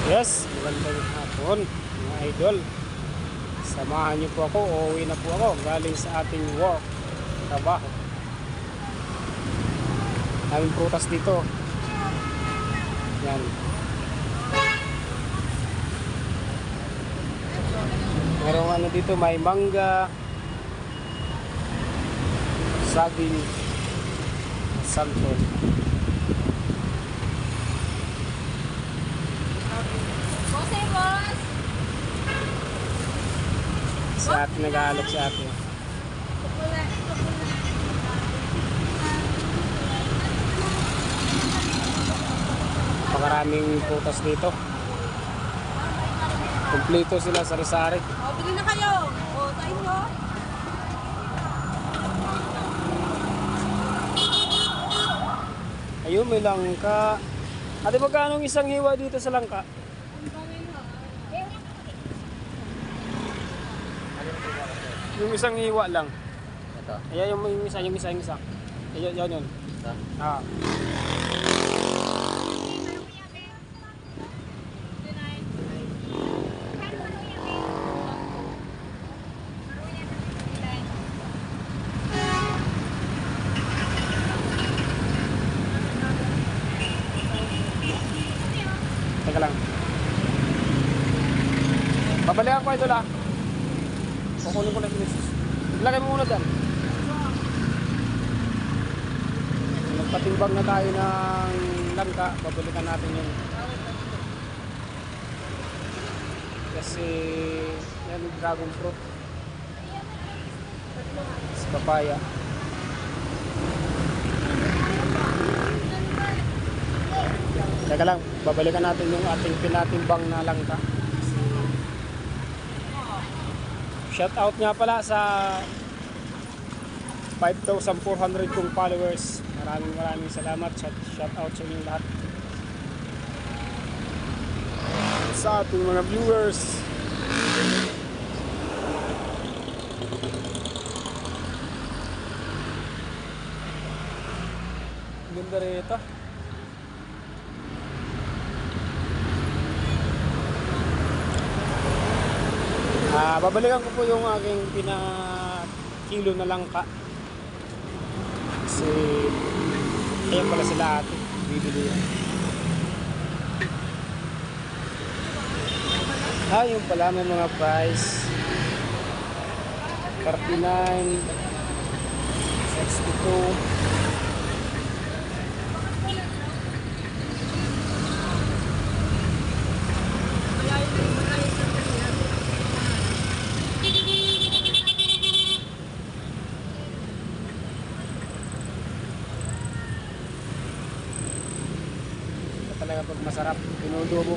Yes, magandang hapon mga idol. Samahan niyo po ako, uuwi na po ako galing sa ating work, trabaho. Daming prutas dito. Yan. Merong ano dito, may mangga, saging, santol. Boss! Si ate nag-aalok si ate. Pakaraming prutas dito. Kompleto sila sari-sari. O, bili na kayo. O, sa inyo. Ayun, may langka. Ate, magkano ang isang hiwa dito sa langka? Yung isang hiwa lang. Ito. Ayan yung isa. Ayan yun. Ito. Ah. Teka lang. Babalikan ko ito lang. Kukunin ko lang si Ilagay mo muna dyan. Nagpatimbang na tayo ng langka. Babalikan natin yun. Kasi yan yung dragon fruit. Sa papaya. Teka lang, babalikan natin yung ating pinatimbang na langka. Shout out nga pala sa 5,400 kong followers. Maraming salamat. Shout out sa inyong lahat. Sa ating mga viewers. Ganda rin ito. Babalikan ko po yung aking pinakilo na langka. Kasi ayan pala sila ate. Bibili yan. Yung pala may mga price. 39, 62. Talaga pag masarap, pinudubo.